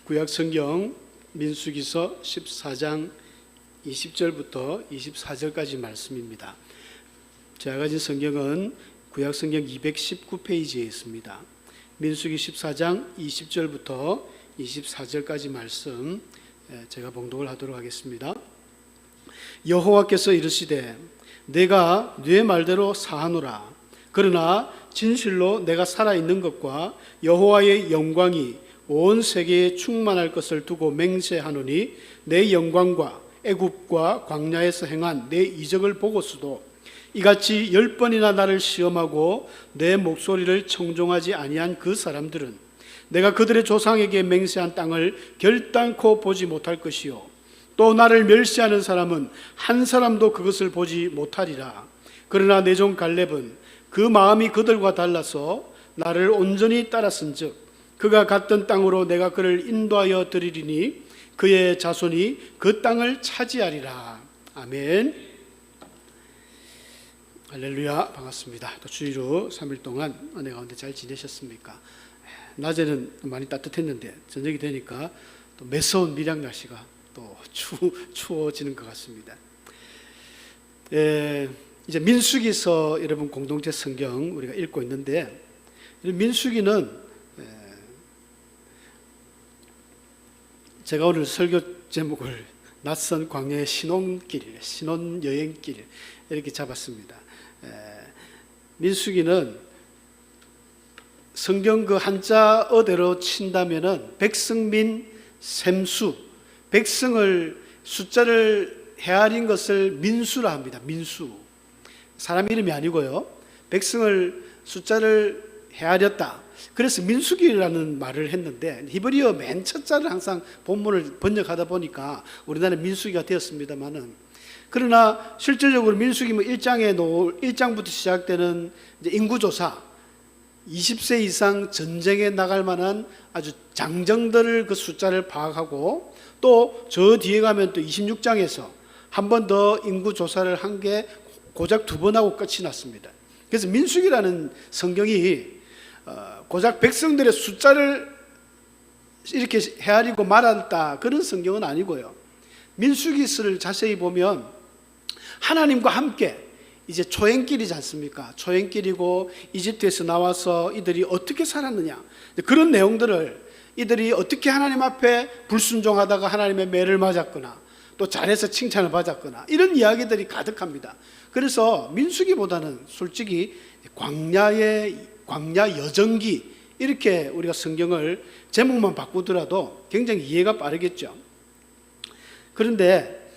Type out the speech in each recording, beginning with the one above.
구약성경 민수기서 14장 20절부터 24절까지 말씀입니다. 제가 가진 성경은 구약성경 219페이지에 있습니다. 민수기 14장 20절부터 24절까지 말씀 제가 봉독을 하도록 하겠습니다. 여호와께서 이르시되 내가 네 말대로 사하노라. 그러나 진실로 내가 살아있는 것과 여호와의 영광이 온 세계에 충만할 것을 두고 맹세하노니 내 영광과 애굽과 광야에서 행한 내 이적을 보고서도 이같이 10번이나 나를 시험하고 내 목소리를 청종하지 아니한 그 사람들은 내가 그들의 조상에게 맹세한 땅을 결단코 보지 못할 것이요 또 나를 멸시하는 사람은 한 사람도 그것을 보지 못하리라. 그러나 내 종 갈렙은 그 마음이 그들과 달라서 나를 온전히 따랐은즉 그가 갔던 땅으로 내가 그를 인도하여 드리리니 그의 자손이 그 땅을 차지하리라. 아멘. 할렐루야. 반갑습니다. 또 주일 후 3일 동안 은혜 가운데 잘 지내셨습니까? 낮에는 많이 따뜻했는데 저녁이 되니까 또 매서운 밀양 날씨가 또 추워지는 것 같습니다. 이제 민수기서 여러분 공동체 성경 우리가 읽고 있는데, 민수기는 제가 오늘 설교 제목을 낯선 광야의 신혼길, 신혼여행길 이렇게 잡았습니다. 민수기는 성경 그 한자어대로 친다면은 백성민 셈수, 백성을 숫자를 헤아린 것을 민수라 합니다. 민수. 사람 이름이 아니고요. 백성을 숫자를 헤아렸다. 그래서 민수기라는 말을 했는데 히브리어 맨 첫 자를 항상 본문을 번역하다 보니까 우리나라는 민수기가 되었습니다만은, 그러나 실질적으로 민수기 1장부터 시작되는 이제 인구조사, 20세 이상 전쟁에 나갈 만한 아주 장정들을 그 숫자를 파악하고, 또 저 뒤에 가면 또 26장에서 한 번 더 인구조사를 한 게 고작 2번 하고 끝이 났습니다. 그래서 민수기라는 성경이 고작 백성들의 숫자를 이렇게 헤아리고 말았다 그런 성경은 아니고요. 민수기서를 자세히 보면 하나님과 함께 이제 초행길이지 않습니까? 초행길이고 이집트에서 나와서 이들이 어떻게 살았느냐, 그런 내용들을, 이들이 어떻게 하나님 앞에 불순종하다가 하나님의 매를 맞았거나 또 잘해서 칭찬을 받았거나 이런 이야기들이 가득합니다. 그래서 민수기보다는 솔직히 광야 여정기 이렇게 우리가 성경을 제목만 바꾸더라도 굉장히 이해가 빠르겠죠. 그런데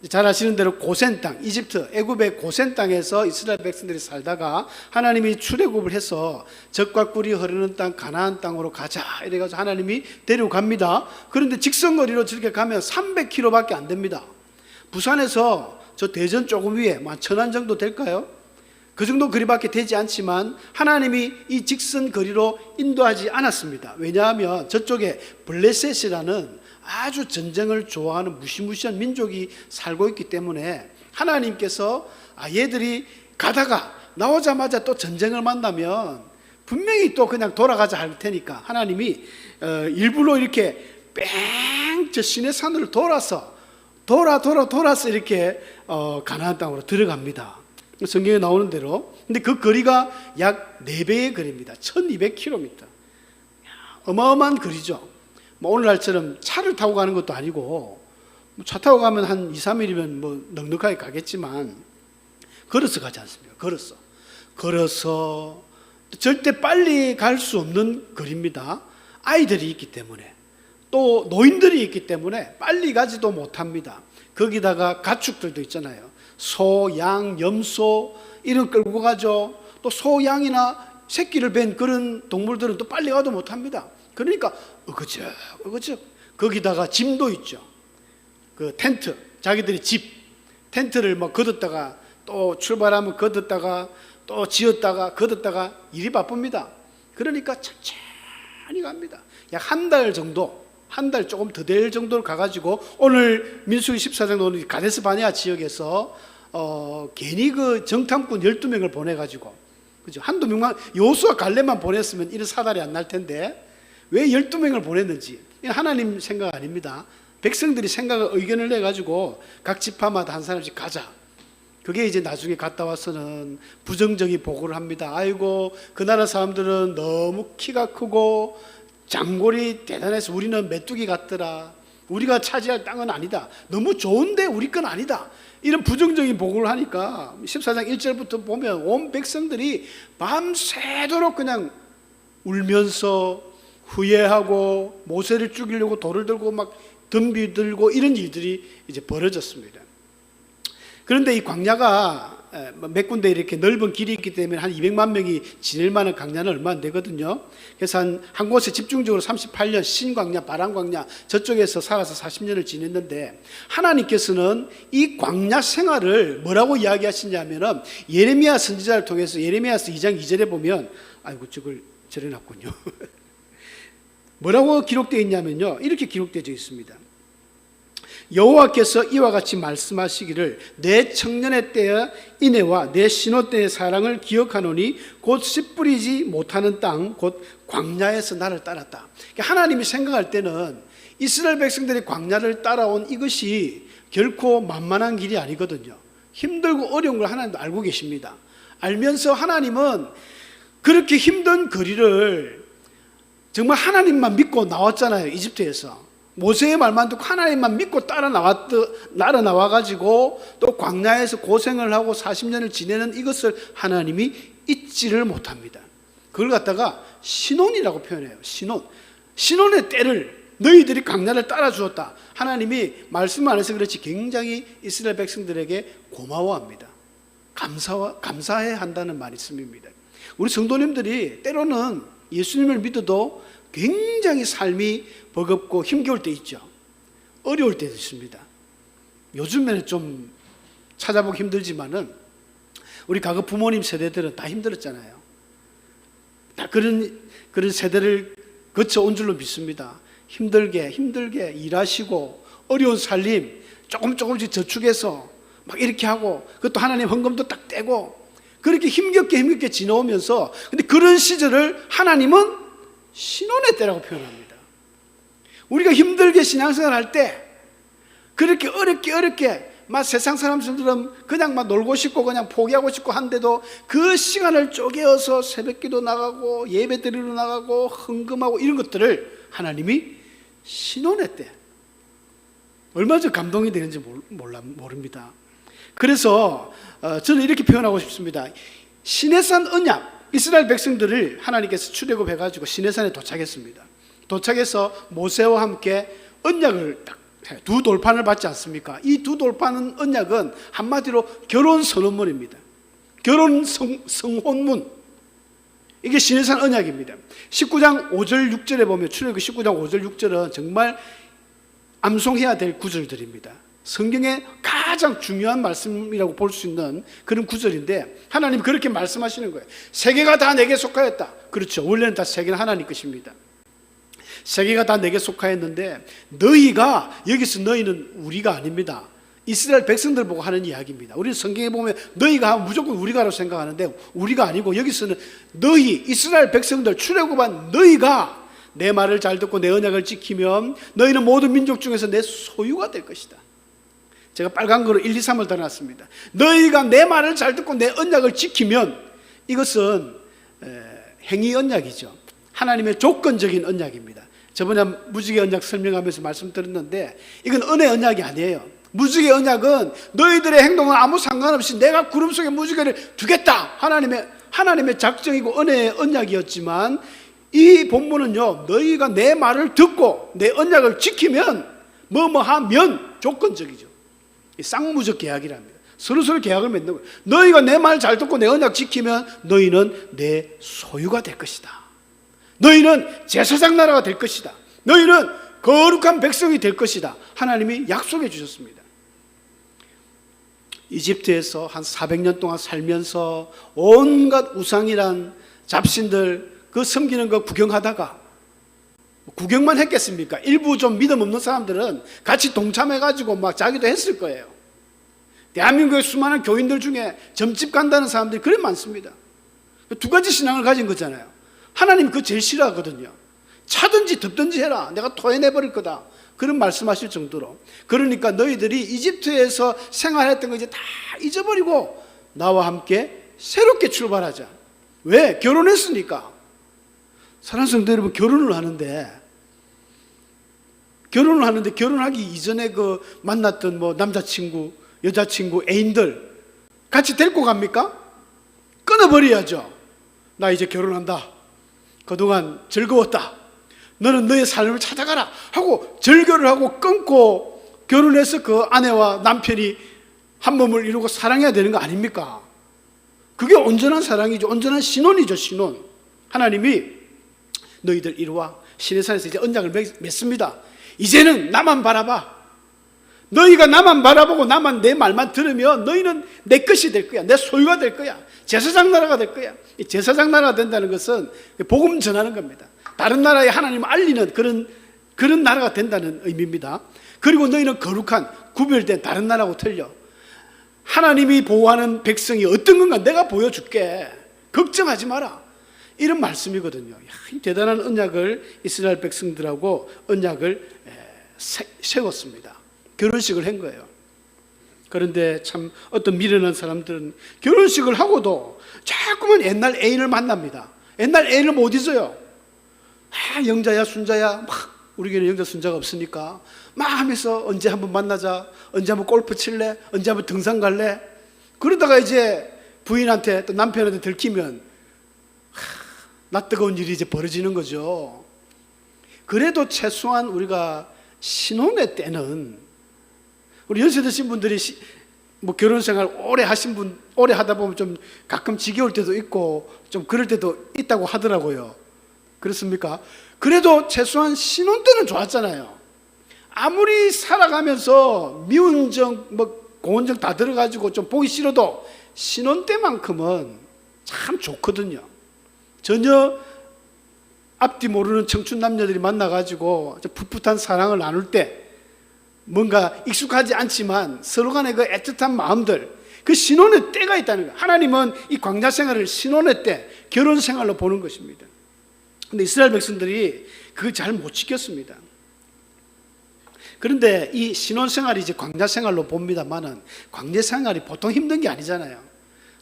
잘 아시는 대로 고센 땅, 이집트, 애굽의 고센 땅에서 이스라엘 백성들이 살다가 하나님이 출애굽을 해서 젖과 꿀이 흐르는 땅 가나안 땅으로 가자 이래가지고 하나님이 데려갑니다. 그런데 직선거리로 저렇게 가면 300km밖에 안 됩니다. 부산에서 저 대전 조금 위에 1000안 정도 될까요? 그 정도 거리밖에 되지 않지만 하나님이 이 직선 거리로 인도하지 않았습니다. 왜냐하면 저쪽에 블레셋이라는 아주 전쟁을 좋아하는 무시무시한 민족이 살고 있기 때문에 하나님께서 얘들이 가다가 나오자마자 또 전쟁을 만나면 분명히 또 그냥 돌아가자 할 테니까 하나님이 일부러 이렇게 저 시내산을 돌아서 이렇게 가나안 땅으로 들어갑니다. 성경에 나오는 대로. 근데 그 거리가 약 4배의 거리입니다. 1200km. 어마어마한 거리죠. 오늘날처럼 차를 타고 가는 것도 아니고, 차 타고 가면 한 2, 3일이면 넉넉하게 가겠지만 걸어서 가지 않습니까? 걸어서 절대 빨리 갈 수 없는 거리입니다. 아이들이 있기 때문에, 또 노인들이 있기 때문에 빨리 가지도 못합니다. 거기다가 가축들도 있잖아요. 소, 양, 염소 이런 끌고 가죠. 또 소, 양이나 새끼를 뵌 그런 동물들은 또 빨리 가도 못합니다. 그러니까 어그적 거기다가 짐도 있죠. 그 텐트, 자기들이 집 텐트를 걷었다가 또 출발하면 걷었다가 또 지었다가 걷었다가 일이 바쁩니다. 그러니까 천천히 갑니다. 약 한 달 정도, 한 달 조금 더 될 정도로 가가지고 오늘 민수기 14장 오늘 가데스 바네아 지역에서 괜히 그 정탐꾼 12명을 보내가지고, 그죠? 한두 명만, 여호수아 갈렙만 보냈으면 이런 사달이 안 날 텐데 왜 12명을 보냈는지 하나님 생각 아닙니다. 백성들이 생각을 의견을 내가지고 각 지파마다 한 사람씩 가자. 그게 이제 나중에 갔다 와서는 부정적인 보고를 합니다. 아이고 그 나라 사람들은 너무 키가 크고 장골이 대단해서 우리는 메뚜기 같더라. 우리가 차지할 땅은 아니다. 너무 좋은데 우리 건 아니다. 이런 부정적인 보고를 하니까 14장 1절부터 보면 온 백성들이 밤새도록 그냥 울면서 후회하고 모세를 죽이려고 돌을 들고 막 덤비 들고 이런 일들이 이제 벌어졌습니다. 그런데 이 광야가 몇 군데 이렇게 넓은 길이 있기 때문에 한 200만 명이 지낼 만한 광야는 얼마 안 되거든요. 그래서 한 곳에 집중적으로 38년 신광야, 바람광야 저쪽에서 살아서 40년을 지냈는데 하나님께서는 이 광야 생활을 뭐라고 이야기하시냐면은 예레미야 선지자를 통해서 예레미야서 2장 2절에 보면 아이고 저걸 저래놨군요. 뭐라고 기록되어 있냐면요. 이렇게 기록되어 있습니다. 여호와께서 이와 같이 말씀하시기를 내 청년의 때의 인애와 내 신호 때의 사랑을 기억하노니 곧 씨 뿌리지 못하는 땅 곧 광야에서 나를 따랐다. 하나님이 생각할 때는 이스라엘 백성들이 광야를 따라온 이것이 결코 만만한 길이 아니거든요. 힘들고 어려운 걸 하나님도 알고 계십니다. 알면서 하나님은 그렇게 힘든 거리를 정말 하나님만 믿고 나왔잖아요. 이집트에서 모세의 말만 듣고 하나님만 믿고 따라 나와가지고 또 광야에서 고생을 하고 40년을 지내는 이것을 하나님이 잊지를 못합니다. 그걸 갖다가 신혼이라고 표현해요. 신혼의 때를 너희들이 광야를 따라 주었다. 하나님이 말씀 안 해서 그렇지 굉장히 이스라엘 백성들에게 고마워합니다. 감사해 한다는 말이 있습니다. 우리 성도님들이 때로는 예수님을 믿어도 굉장히 삶이 버겁고 힘겨울 때 있죠. 어려울 때도 있습니다. 요즘에는 좀 찾아보기 힘들지만은 우리 과거 부모님 세대들은 다 힘들었잖아요. 다 그런 세대를 거쳐온 줄로 믿습니다. 힘들게 일하시고 어려운 살림 조금씩 저축해서 막 이렇게 하고 그것도 하나님 헌금도 딱 떼고 그렇게 힘겹게 지나오면서 근데 그런 시절을 하나님은 신혼의 때라고 표현합니다. 우리가 힘들게 신앙생활 할 때 그렇게 어렵게 막 세상 사람들은 그냥 막 놀고 싶고 그냥 포기하고 싶고 한데도 그 시간을 쪼개어서 새벽기도 나가고 예배 드리러 나가고 헌금하고 이런 것들을 하나님이 신혼의 때 얼마나 감동이 되는지 모릅니다. 그래서 저는 이렇게 표현하고 싶습니다. 시내산 언약, 이스라엘 백성들을 하나님께서 출애굽해가지고 시내산에 도착했습니다. 도착해서 모세와 함께 언약을 딱 두 돌판을 받지 않습니까? 이 두 돌판은 언약은 한마디로 결혼 선언문입니다. 결혼 성혼문. 이게 시내산 언약입니다. 19장 5절 6절에 보면 출애굽 19장 5절 6절은 정말 암송해야 될 구절들입니다. 성경의 가장 중요한 말씀이라고 볼 수 있는 그런 구절인데 하나님 그렇게 말씀하시는 거예요. 세계가 다 내게 속하였다. 그렇죠. 원래는 다 세계는 하나님 것입니다. 세계가 다 내게 속하였는데 너희가 여기서 너희는 우리가 아닙니다. 이스라엘 백성들 보고 하는 이야기입니다. 우리는 성경에 보면 너희가 하면 무조건 우리가라고 생각하는데 우리가 아니고 여기서는 너희 이스라엘 백성들 출애굽한 너희가 내 말을 잘 듣고 내 언약을 지키면 너희는 모든 민족 중에서 내 소유가 될 것이다. 제가 빨간 거로 1, 2, 3을 달아놨습니다. 너희가 내 말을 잘 듣고 내 언약을 지키면 이것은 행위 언약이죠. 하나님의 조건적인 언약입니다. 저번에 무지개 언약 설명하면서 말씀드렸는데 이건 은혜 언약이 아니에요. 무지개 언약은 너희들의 행동은 아무 상관없이 내가 구름 속에 무지개를 두겠다. 하나님의 작정이고 은혜의 언약이었지만 이 본문은요, 너희가 내 말을 듣고 내 언약을 지키면 뭐하면 조건적이죠. 쌍무적 계약이랍니다. 서로 계약을 맺는 거예요. 너희가 내 말 잘 듣고 내 언약 지키면 너희는 내 소유가 될 것이다. 너희는 제사장 나라가 될 것이다. 너희는 거룩한 백성이 될 것이다. 하나님이 약속해 주셨습니다. 이집트에서 한 400년 동안 살면서 온갖 우상이란 잡신들 그 섬기는 거 구경하다가 구경만 했겠습니까? 일부 좀 믿음 없는 사람들은 같이 동참해가지고 막 자기도 했을 거예요. 대한민국의 수많은 교인들 중에 점집 간다는 사람들이 그래 많습니다. 두 가지 신앙을 가진 거잖아요. 하나님 그거 제일 싫어하거든요. 차든지 덮든지 해라. 내가 토해내버릴 거다. 그런 말씀하실 정도로. 그러니까 너희들이 이집트에서 생활했던 거 이제 다 잊어버리고 나와 함께 새롭게 출발하자. 왜? 결혼했으니까. 사랑하는 성도 여러분, 결혼을 하는데 결혼하기 이전에 그 만났던 뭐 남자친구, 여자친구, 애인들 같이 데리고 갑니까? 끊어버려야죠. 나 이제 결혼한다. 그동안 즐거웠다. 너는 너의 삶을 찾아가라 하고 절교를 하고 끊고 결혼해서 그 아내와 남편이 한 몸을 이루고 사랑해야 되는 거 아닙니까? 그게 온전한 사랑이죠. 온전한 신혼이죠. 신혼. 하나님이 너희들 이리 와. 시내산에서 이제 언약을 맺습니다. 이제는 나만 바라봐. 너희가 나만 바라보고 나만 내 말만 들으면 너희는 내 것이 될 거야. 내 소유가 될 거야. 제사장 나라가 될 거야. 이 제사장 나라가 된다는 것은 복음 전하는 겁니다. 다른 나라에 하나님을 알리는 그런 나라가 된다는 의미입니다. 그리고 너희는 거룩한 구별된 다른 나라하고 틀려. 하나님이 보호하는 백성이 어떤 건가 내가 보여줄게. 걱정하지 마라. 이런 말씀이거든요. 이 대단한 언약을 이스라엘 백성들하고 언약을 세웠습니다. 결혼식을 한 거예요. 그런데 참 어떤 미련한 사람들은 결혼식을 하고도 자꾸만 옛날 애인을 만납니다. 옛날 애인을 못 잊어요. 영자야 순자야 막 우리에게는 영자 순자가 없으니까 막 하면서 언제 한번 만나자, 언제 한번 골프 칠래, 언제 한번 등산 갈래. 그러다가 이제 부인한테 또 남편한테 들키면 나 뜨거운 일이 이제 벌어지는 거죠. 그래도 최소한 우리가 신혼의 때는 우리 연세 드신 분들이 뭐 결혼 생활 오래 하신 분, 오래 하다 보면 좀 가끔 지겨울 때도 있고 좀 그럴 때도 있다고 하더라고요. 그렇습니까? 그래도 최소한 신혼 때는 좋았잖아요. 아무리 살아가면서 미운 정, 뭐 고운정 다 들어가지고 좀 보기 싫어도 신혼 때만큼은 참 좋거든요. 전혀 앞뒤 모르는 청춘 남녀들이 만나가지고 풋풋한 사랑을 나눌 때 뭔가 익숙하지 않지만 서로 간의 그 애틋한 마음들, 그 신혼의 때가 있다는 거예요. 하나님은 이 광야 생활을 신혼의 때, 결혼 생활로 보는 것입니다. 근데 이스라엘 백성들이 그걸 잘 못 지켰습니다. 그런데 이 신혼 생활이 이제 광야 생활로 봅니다만은 광야 생활이 보통 힘든 게 아니잖아요.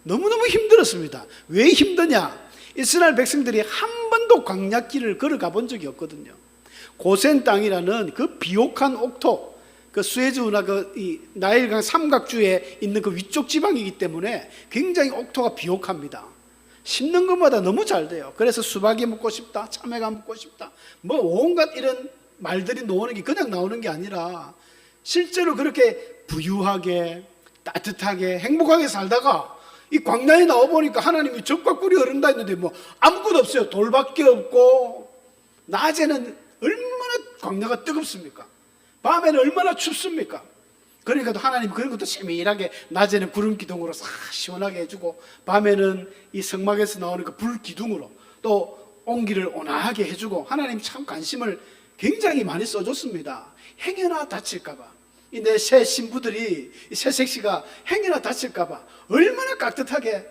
너무너무 힘들었습니다. 왜 힘드냐? 이스라엘 백성들이 한 번도 광야길을 걸어가 본 적이 없거든요. 고센 땅이라는 그 비옥한 옥토, 그 수에즈나 이 나일강 삼각주에 있는 그 위쪽 지방이기 때문에 굉장히 옥토가 비옥합니다. 심는 것마다 너무 잘 돼요. 그래서 수박이 먹고 싶다, 참외가 먹고 싶다, 뭐 온갖 이런 말들이 나오는 게 그냥 나오는 게 아니라 실제로 그렇게 부유하게 따뜻하게 행복하게 살다가 이 광야에 나와보니까 하나님이 적과 꿀이 흐른다 했는데 뭐 아무것도 없어요. 돌밖에 없고, 낮에는 얼마나 광야가 뜨겁습니까? 밤에는 얼마나 춥습니까? 그러니까 하나님 그런 것도 세밀하게 낮에는 구름 기둥으로 싹 시원하게 해주고 밤에는 이 성막에서 나오는 그 불 기둥으로 또 온기를 온화하게 해주고 하나님 참 관심을 굉장히 많이 써줬습니다. 행여나 다칠까봐, 이 내 새 신부들이, 이 새 색시가 행여나 다칠까봐 얼마나 깍듯하게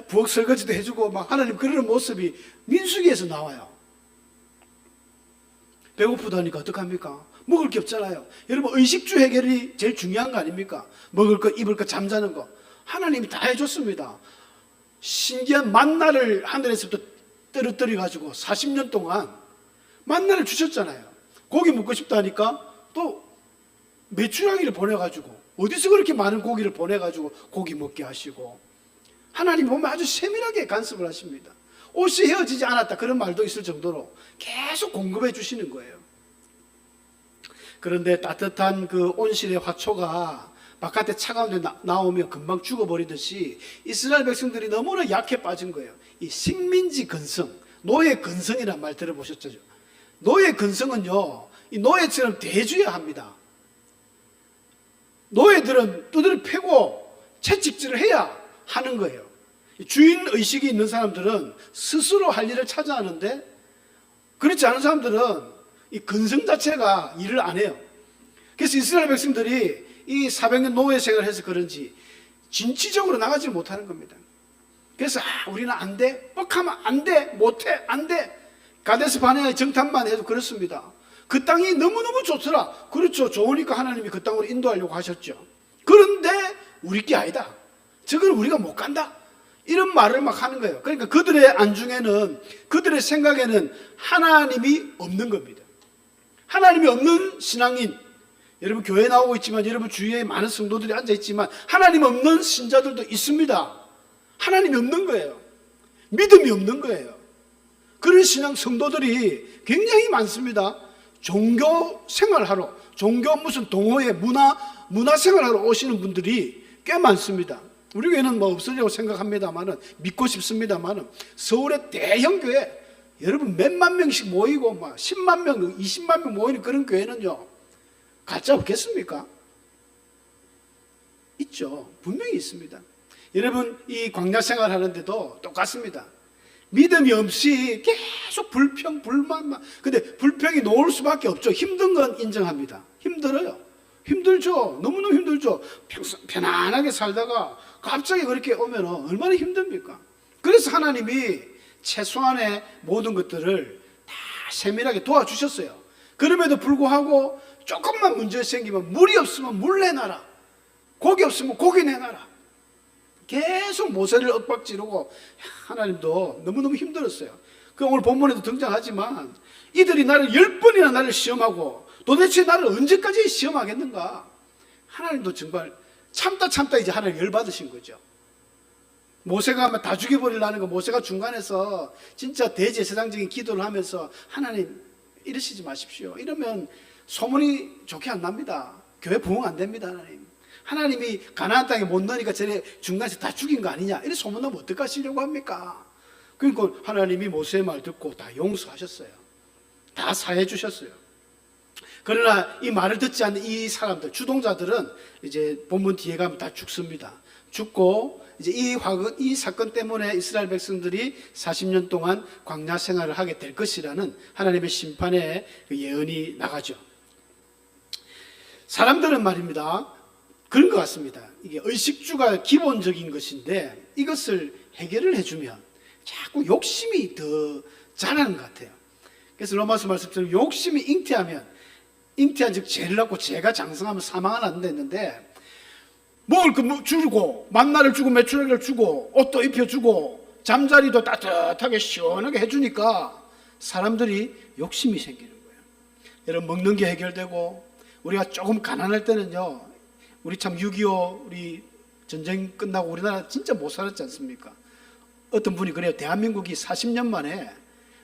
부엌 설거지도 해주고 막 하나님 그러는 모습이 민수기에서 나와요. 배고프다니까 어떡합니까? 먹을 게 없잖아요. 여러분, 의식주 해결이 제일 중요한 거 아닙니까? 먹을 거, 입을 거, 잠자는 거 하나님이 다 해줬습니다. 신기한 만나를 하늘에서부터 떨어뜨려 가지고 40년 동안 만나를 주셨잖아요. 고기 먹고 싶다니까 또 메추라기를 보내가지고, 어디서 그렇게 많은 고기를 보내가지고 고기 먹게 하시고, 하나님 보면 아주 세밀하게 간섭을 하십니다. 옷이 헤어지지 않았다 그런 말도 있을 정도로 계속 공급해 주시는 거예요. 그런데 따뜻한 그 온실의 화초가 바깥에 차가운 데 나오면 금방 죽어버리듯이 이스라엘 백성들이 너무나 약해 빠진 거예요. 이 식민지 근성, 노예 근성이란 말 들어보셨죠? 노예 근성은요, 이 노예처럼 대해줘야 합니다. 노예들은 두드려 패고 채찍질을 해야 하는 거예요. 주인 의식이 있는 사람들은 스스로 할 일을 찾아 하는데, 그렇지 않은 사람들은 이 근성 자체가 일을 안 해요. 그래서 이스라엘 백성들이 이 400년 노예 생활을 해서 그런지 진취적으로 나가지 못하는 겁니다. 그래서 우리는 안 돼, 뻑하면 안 돼, 못해, 안 돼, 가데스 바네아의 정탐만 해도 그렇습니다. 그 땅이 너무너무 좋더라. 그렇죠. 좋으니까 하나님이 그 땅으로 인도하려고 하셨죠. 그런데 우리 게 아니다. 저걸 우리가 못 간다. 이런 말을 막 하는 거예요. 그러니까 그들의 안중에는, 그들의 생각에는 하나님이 없는 겁니다. 하나님이 없는 신앙인, 여러분 교회 나오고 있지만, 여러분 주위에 많은 성도들이 앉아 있지만 하나님 없는 신자들도 있습니다. 하나님이 없는 거예요. 믿음이 없는 거예요. 그런 신앙 성도들이 굉장히 많습니다. 종교 생활하러, 종교 무슨 동호회, 문화 생활하러 오시는 분들이 꽤 많습니다. 우리 교회는 뭐 없으려고 생각합니다만은, 믿고 싶습니다만은, 서울의 대형 교회, 여러분 몇만 명씩 모이고 막 10만 명, 20만 명 모이는 그런 교회는요, 가짜 없겠습니까? 있죠. 분명히 있습니다. 여러분 이 광야 생활 하는데도 똑같습니다. 믿음이 없이 계속 불평, 불만만. 근데 불평이 놓을 수밖에 없죠. 힘든 건 인정합니다. 힘들어요. 힘들죠. 너무너무 힘들죠. 편안하게 살다가 갑자기 그렇게 오면 얼마나 힘듭니까? 그래서 하나님이 최소한의 모든 것들을 다 세밀하게 도와주셨어요. 그럼에도 불구하고 조금만 문제 생기면, 물이 없으면 물 내놔라, 고기 없으면 고기 내놔라, 계속 모세를 엇박지르고 하나님도 너무너무 힘들었어요. 그 오늘 본문에도 등장하지만 이들이 나를 10번이나 나를 시험하고 도대체 나를 언제까지 시험하겠는가. 하나님도 정말 참다 이제 하나님 열받으신 거죠. 모세가 다 죽여버리려는 거, 모세가 중간에서 진짜 대제사장적인 기도를 하면서 하나님 이러시지 마십시오. 이러면 소문이 좋게 안 납니다. 교회 부흥 안 됩니다. 하나님이 가나안 땅에 못 넣으니까 쟤네 중간에서 다 죽인 거 아니냐, 이래 소문나면 어떡하시려고 합니까? 그러니까 하나님이 모세의 말 듣고 다 용서하셨어요. 다 사해 주셨어요. 그러나 이 말을 듣지 않는 이 사람들, 주동자들은 이제 본문 뒤에 가면 다 죽습니다. 죽고 이제 이 사건 때문에 이스라엘 백성들이 40년 동안 광야 생활을 하게 될 것이라는 하나님의 심판의 예언이 나가죠. 사람들은 말입니다, 그런 것 같습니다. 이게 의식주가 기본적인 것인데 이것을 해결을 해주면 자꾸 욕심이 더 자라는 것 같아요. 그래서 로마서 말씀처럼 욕심이 잉태한 즉 죄를 낳고 죄가 장성하면 사망은 안 됐는데, 먹을 거 주고, 만나를 주고, 메추라기를 주고, 옷도 입혀주고, 잠자리도 따뜻하게 시원하게 해주니까 사람들이 욕심이 생기는 거예요. 여러분, 먹는 게 해결되고, 우리가 조금 가난할 때는요, 우리 참 6.25 우리 전쟁 끝나고 우리나라 진짜 못 살았지 않습니까? 어떤 분이 그래요. 대한민국이 40년 만에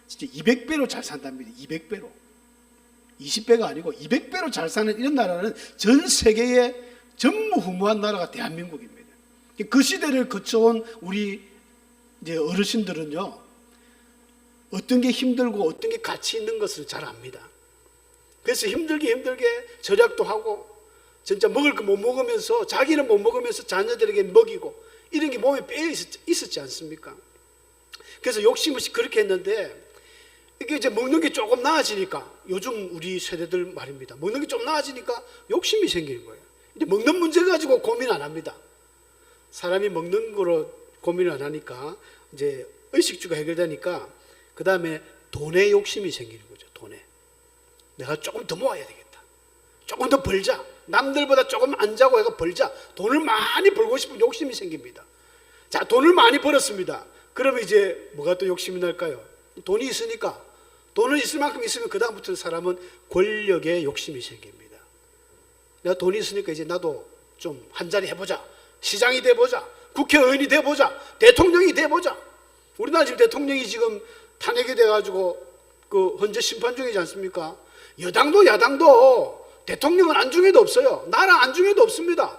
진짜 200배로 잘 산답니다. 200배로. 20배가 아니고 200배로 잘 사는 이런 나라는 전 세계에 전무후무한 나라가 대한민국입니다. 그 시대를 거쳐온 우리 이제 어르신들은요, 어떤 게 힘들고 어떤 게 가치 있는 것을 잘 압니다. 그래서 힘들게 절약도 하고, 진짜 먹을 거 못 먹으면서, 자기는 못 먹으면서 자녀들에게 먹이고, 이런 게 몸에 빼어 있었지 않습니까? 그래서 욕심 없이 그렇게 했는데, 이게 이제 먹는 게 조금 나아지니까, 요즘 우리 세대들 말입니다, 먹는 게 좀 나아지니까 욕심이 생기는 거예요. 이제 먹는 문제 가지고 고민 안 합니다. 사람이 먹는 거로 고민을 안 하니까 이제 의식주가 해결되니까 그 다음에 돈에 욕심이 생기는 거죠. 돈에 내가 조금 더 모아야 되겠다, 조금 더 벌자, 남들보다 조금 안 자고 해가 벌자, 돈을 많이 벌고 싶은 욕심이 생깁니다. 자, 돈을 많이 벌었습니다. 그러면 이제 뭐가 또 욕심이 날까요? 돈이 있으니까, 돈을 있을 만큼 있으면 그 다음부터 사람은 권력에 욕심이 생깁니다. 내가 돈이 있으니까 이제 나도 좀 한 자리 해보자, 시장이 돼보자, 국회의원이 돼보자, 대통령이 돼보자. 우리나라 지금 대통령이 지금 탄핵이 돼가지고 그 헌재 심판 중이지 않습니까? 여당도 야당도 대통령은 안중에도 없어요. 나라 안중에도 없습니다.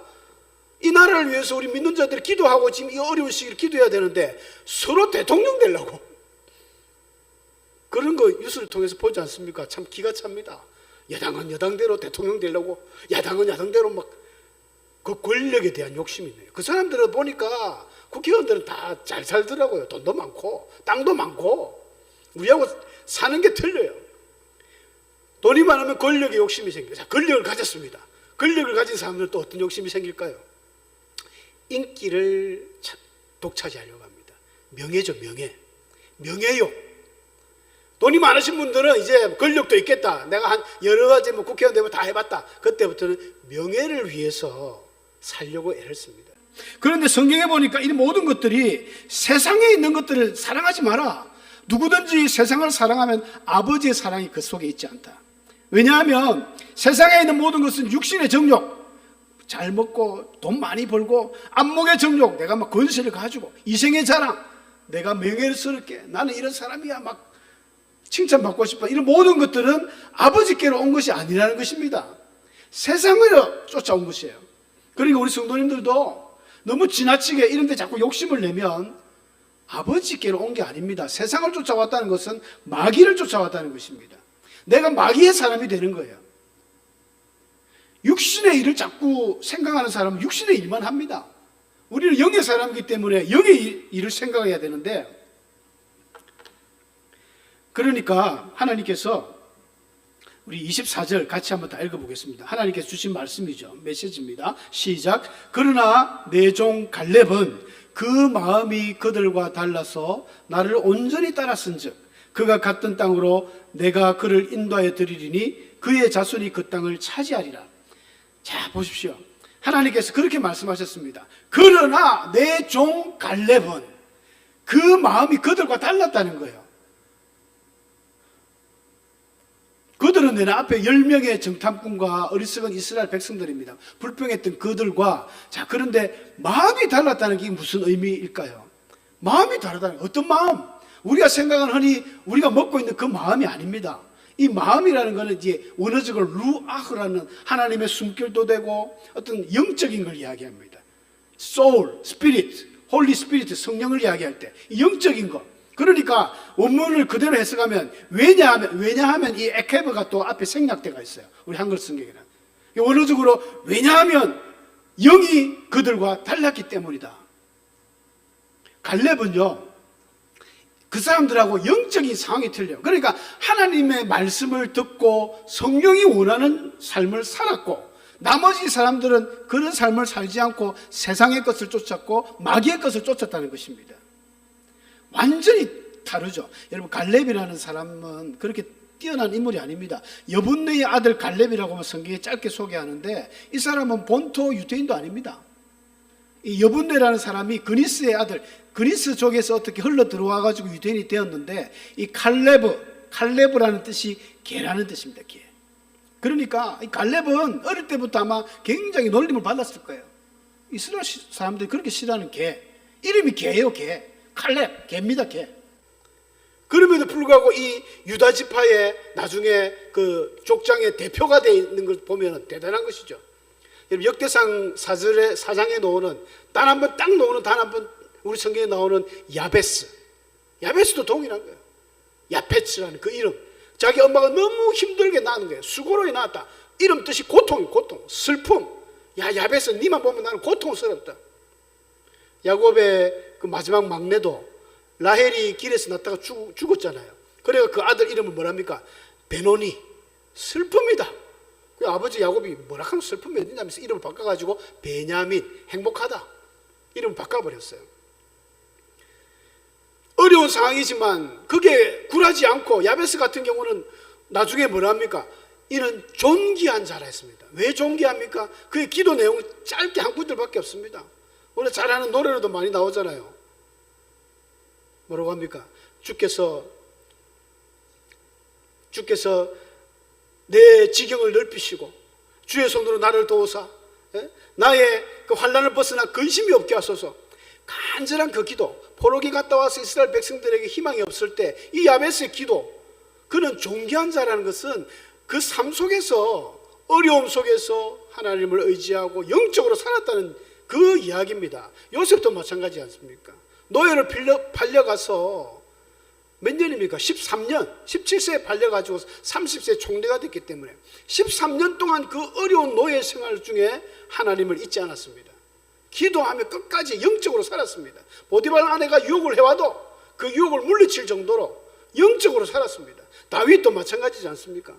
이 나라를 위해서 우리 믿는 자들이 기도하고 지금 이 어려운 시기를 기도해야 되는데 서로 대통령 되려고 그런 거 뉴스를 통해서 보지 않습니까? 참 기가 찹니다. 여당은 여당대로 대통령 되려고, 야당은 야당대로 막 그 권력에 대한 욕심이 있네요. 그 사람들을 보니까 국회의원들은 다 잘 살더라고요. 돈도 많고 땅도 많고. 우리하고 사는 게 틀려요. 돈이 많으면 권력에 욕심이 생겨요. 자, 권력을 가졌습니다. 권력을 가진 사람들은 또 어떤 욕심이 생길까요? 인기를 독차지하려고 합니다. 명예죠, 명예욕. 돈이 많으신 분들은 이제 권력도 있겠다. 내가 한 여러 가지 뭐 국회의원 되면 다 해봤다. 그때부터는 명예를 위해서 살려고 애를 씁니다. 그런데 성경에 보니까 이 모든 것들이 세상에 있는 것들을 사랑하지 마라. 누구든지 세상을 사랑하면 아버지의 사랑이 그 속에 있지 않다. 왜냐하면 세상에 있는 모든 것은 육신의 정욕, 잘 먹고 돈 많이 벌고, 안목의 정욕, 내가 막 권세를 가지고, 이생의 자랑, 내가 명예스럽게 나는 이런 사람이야 막 칭찬받고 싶어, 이런 모든 것들은 아버지께로 온 것이 아니라는 것입니다. 세상으로 쫓아온 것이에요. 그러니까 우리 성도님들도 너무 지나치게 이런 데 자꾸 욕심을 내면 아버지께로 온 게 아닙니다. 세상을 쫓아왔다는 것은 마귀를 쫓아왔다는 것입니다. 내가 마귀의 사람이 되는 거예요. 육신의 일을 자꾸 생각하는 사람은 육신의 일만 합니다. 우리는 영의 사람이기 때문에 영의 일을 생각해야 되는데, 그러니까 하나님께서 우리 24절 같이 한번 다 읽어보겠습니다. 하나님께서 주신 말씀이죠. 메시지입니다. 시작. 그러나 내 종 갈렙은 그 마음이 그들과 달라서 나를 온전히 따랐은즉 그가 갔던 땅으로 내가 그를 인도하여 드리리니 그의 자손이 그 땅을 차지하리라. 자, 보십시오. 하나님께서 그렇게 말씀하셨습니다. 그러나 내 종 갈렙은, 그 마음이 그들과 달랐다는 거예요. 그들은 내 앞에 10명의 정탐꾼과 어리석은 이스라엘 백성들입니다. 불평했던 그들과, 자, 그런데 마음이 달랐다는 게 무슨 의미일까요? 마음이 다르다는 거. 어떤 마음? 우리가 생각하는 흔히 우리가 먹고 있는 그 마음이 아닙니다. 이 마음이라는 것은 이제 원어적으로 루아흐라는 하나님의 숨결도 되고 어떤 영적인 걸 이야기합니다. soul, spirit, holy spirit, 성령을 이야기할 때 영적인 것. 그러니까 원문을 그대로 해석하면, 왜냐하면 이 에케브가 또 앞에 생략대가 있어요. 우리 한글 성경에는. 원어적으로 왜냐하면 영이 그들과 달랐기 때문이다. 갈렙은요, 그 사람들하고 영적인 상황이 틀려요. 그러니까 하나님의 말씀을 듣고 성령이 원하는 삶을 살았고, 나머지 사람들은 그런 삶을 살지 않고 세상의 것을 쫓았고 마귀의 것을 쫓았다는 것입니다. 완전히 다르죠. 여러분, 갈렙이라는 사람은 그렇게 뛰어난 인물이 아닙니다. 여분네의 아들 갈렙이라고 성경에 짧게 소개하는데, 이 사람은 본토 유대인도 아닙니다. 이 여분네라는 사람이 그니스의 아들, 그니스 쪽에서 어떻게 흘러 들어와 가지고 유대인이 되었는데, 이 칼레브라는 뜻이 개라는 뜻입니다. 개. 그러니까 이 갈렙은 어릴 때부터 아마 굉장히 놀림을 받았을 거예요. 이스라엘 사람들이 그렇게 싫어하는 개, 이름이 개예요. 개. 칼렙, 개입니다. 개. 그럼에도 불구하고 이 유다 지파의 나중에 그 족장의 대표가 되어 있는 걸 보면 대단한 것이죠. 여러분, 역대상 4장에 나오는, 단 한 번 딱 나오는, 단 한 번 우리 성경에 나오는 야베스도 동일한 거예요. 야페츠라는 그 이름. 자기 엄마가 너무 힘들게 낳은 거예요. 수고로 낳았다. 이름 뜻이 고통, 슬픔. 야, 야베스, 니만 보면 나는 고통스럽다. 야곱의 그 마지막 막내도 라헬이 길에서 낳다가 죽었잖아요. 그래서 그 아들 이름을 뭐랍니까? 베노니, 슬픔이다. 그 아버지 야곱이 뭐라 하면 슬픔이 어디냐면서 이름을 바꿔가지고 베냐민, 행복하다, 이름을 바꿔버렸어요. 어려운 상황이지만 그게 굴하지 않고, 야베스 같은 경우는 나중에 뭐랍니까? 이는 존귀한 자라 했습니다. 왜 존귀합니까? 그의 기도 내용은 짧게 한 구절밖에 없습니다. 오늘 잘하는 노래로도 많이 나오잖아요. 뭐라고 합니까? 주께서 내 지경을 넓히시고 주의 손으로 나를 도우사 나의 그 환난을 벗어나 근심이 없게 하소서. 간절한 그 기도, 포로기 갔다 와서 이스라엘 백성들에게 희망이 없을 때 이 야베스의 기도, 그는 존귀한 자라는 것은 그 삶 속에서, 어려움 속에서 하나님을 의지하고 영적으로 살았다는 그 이야기입니다. 요셉도 마찬가지 않습니까? 노예를 팔려가서 몇 년입니까? 13년, 17세에 팔려가지고 30세에 총리가 됐기 때문에 13년 동안 그 어려운 노예 생활 중에 하나님을 잊지 않았습니다. 기도하며 끝까지 영적으로 살았습니다. 보디발 아내가 유혹을 해와도 그 유혹을 물리칠 정도로 영적으로 살았습니다. 다윗도 마찬가지지 않습니까?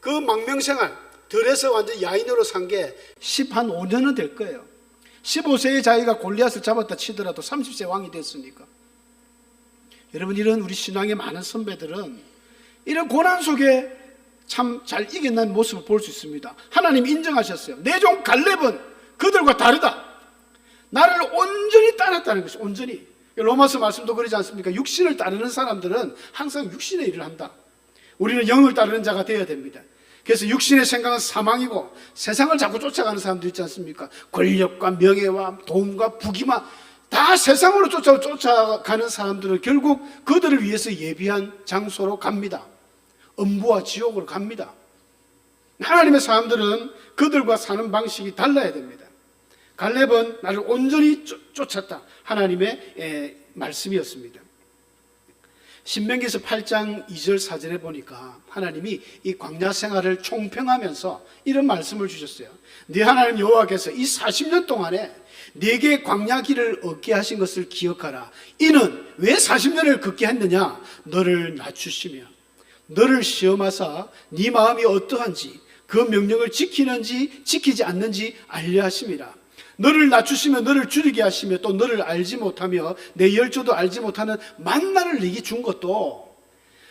그 망명생활, 들에서 완전 야인으로 산 게 15년은 될 거예요. 15세의 자기가 골리앗을 잡았다 치더라도 30세 왕이 됐으니까. 여러분, 이런 우리 신앙의 많은 선배들은 이런 고난 속에 참 잘 이겨낸 모습을 볼 수 있습니다. 하나님 인정하셨어요. 내 종 갈렙은 그들과 다르다. 나를 온전히 따랐다는 것이 온전히. 로마서 말씀도 그러지 않습니까? 육신을 따르는 사람들은 항상 육신의 일을 한다. 우리는 영을 따르는 자가 되어야 됩니다. 그래서 육신의 생각은 사망이고 세상을 자꾸 쫓아가는 사람들 있지 않습니까? 권력과 명예와 돈과 부귀만 다 세상으로 쫓아가는 사람들은 결국 그들을 위해서 예비한 장소로 갑니다. 음부와 지옥으로 갑니다. 하나님의 사람들은 그들과 사는 방식이 달라야 됩니다. 갈렙은 나를 온전히 쫓았다. 하나님의 말씀이었습니다. 신명기서 8장 2절 4절에 보니까 하나님이 이 광야 생활을 총평하면서 이런 말씀을 주셨어요. 네 하나님 여호와께서 이 40년 동안에 네게 광야 길을 얻게 하신 것을 기억하라. 이는 왜 40년을 걷게 했느냐? 너를 낮추시며 너를 시험하사 네 마음이 어떠한지 그 명령을 지키는지 지키지 않는지 알려 하심이라. 너를 낮추시며 너를 줄이게 하시며 또 너를 알지 못하며 내 열조도 알지 못하는 만나를 네게 준 것도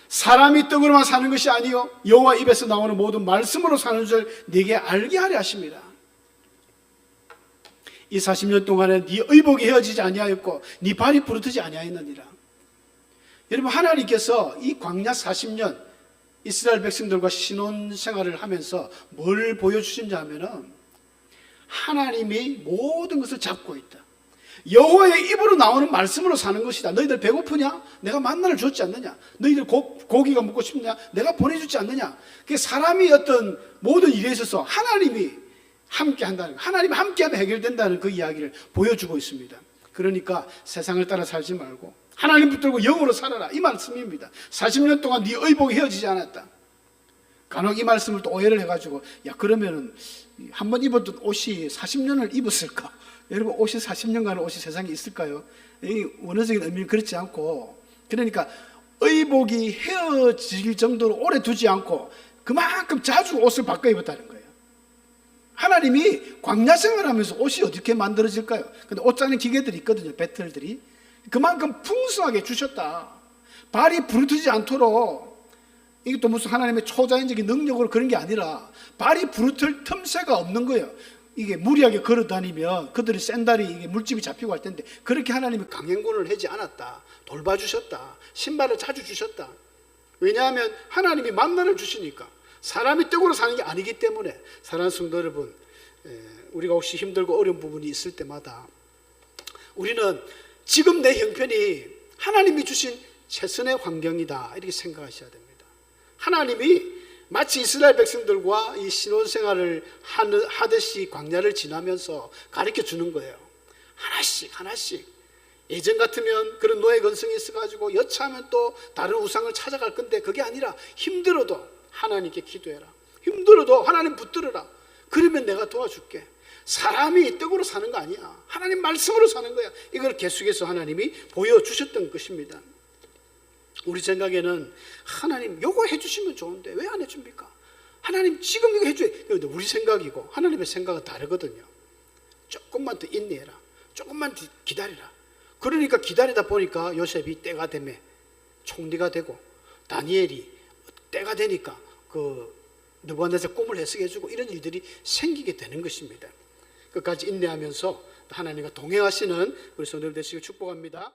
사람이 떡으로만 사는 것이 아니요 여호와 입에서 나오는 모든 말씀으로 사는 줄 네게 알게 하려 하십니다. 이 40년 동안에 네 의복이 헤어지지 아니하였고 네 발이 부르트지 아니하였느니라. 여러분, 하나님께서 이 광야 40년 이스라엘 백성들과 신혼생활을 하면서 뭘 보여주신지 하면은 하나님이 모든 것을 잡고 있다. 여호와의 입으로 나오는 말씀으로 사는 것이다. 너희들 배고프냐? 내가 만나를 줬지 않느냐? 너희들 고기가 먹고 싶냐? 내가 보내주지 않느냐? 그게 사람이 어떤 모든 일에 있어서 하나님이 함께 한다는, 하나님이 함께하면 해결된다는 그 이야기를 보여주고 있습니다. 그러니까 세상을 따라 살지 말고 하나님 붙들고 영으로 살아라, 이 말씀입니다. 40년 동안 네 의복이 헤어지지 않았다. 간혹 이 말씀을 또 오해를 해가지고 야 그러면은 한번 입었던 옷이 40년을 입었을까? 여러분, 옷이 40년간 옷이 세상에 있을까요? 이 원어적인 의미는 그렇지 않고, 그러니까 의복이 헤어질 정도로 오래 두지 않고 그만큼 자주 옷을 바꿔 입었다는 거예요. 하나님이 광야 생활하면서 옷이 어떻게 만들어질까요? 근데 옷 짜는 기계들이 있거든요, 배틀들이. 그만큼 풍성하게 주셨다. 발이 부르트지 않도록. 이게 또 무슨 하나님의 초자연적인 능력으로 그런 게 아니라 발이 부르틀 틈새가 없는 거예요. 이게 무리하게 걸어 다니면 그들의 샌달이 이게 물집이 잡히고 할 텐데 그렇게 하나님이 강행군을 하지 않았다. 돌봐주셨다. 신발을 자주 주셨다. 왜냐하면 하나님이 만나를 주시니까. 사람이 떡으로 사는 게 아니기 때문에. 사랑하는 성도 여러분, 우리가 혹시 힘들고 어려운 부분이 있을 때마다 우리는 지금 내 형편이 하나님이 주신 최선의 환경이다, 이렇게 생각하셔야 됩니다. 하나님이 마치 이스라엘 백성들과 이 신혼생활을 하듯이 광야를 지나면서 가르쳐 주는 거예요. 하나씩 하나씩. 예전 같으면 그런 노예 건성이 있어가지고 여차하면 또 다른 우상을 찾아갈 건데 그게 아니라 힘들어도 하나님께 기도해라. 힘들어도 하나님 붙들어라. 그러면 내가 도와줄게. 사람이 떡으로 사는 거 아니야. 하나님 말씀으로 사는 거야. 이걸 계속해서 하나님이 보여주셨던 것입니다. 우리 생각에는 하나님 요거 해주시면 좋은데 왜 안 해줍니까? 하나님 지금 이거 해줘야. 그런데 우리 생각이고 하나님의 생각은 다르거든요. 조금만 더 인내해라. 조금만 더 기다리라. 그러니까 기다리다 보니까 요셉이 때가 되매 총리가 되고, 다니엘이 때가 되니까 그 느부갓네살 꿈을 해석해주고, 이런 일들이 생기게 되는 것입니다. 끝까지 인내하면서 하나님과 동행하시는 우리 성도들 되시길 축복합니다.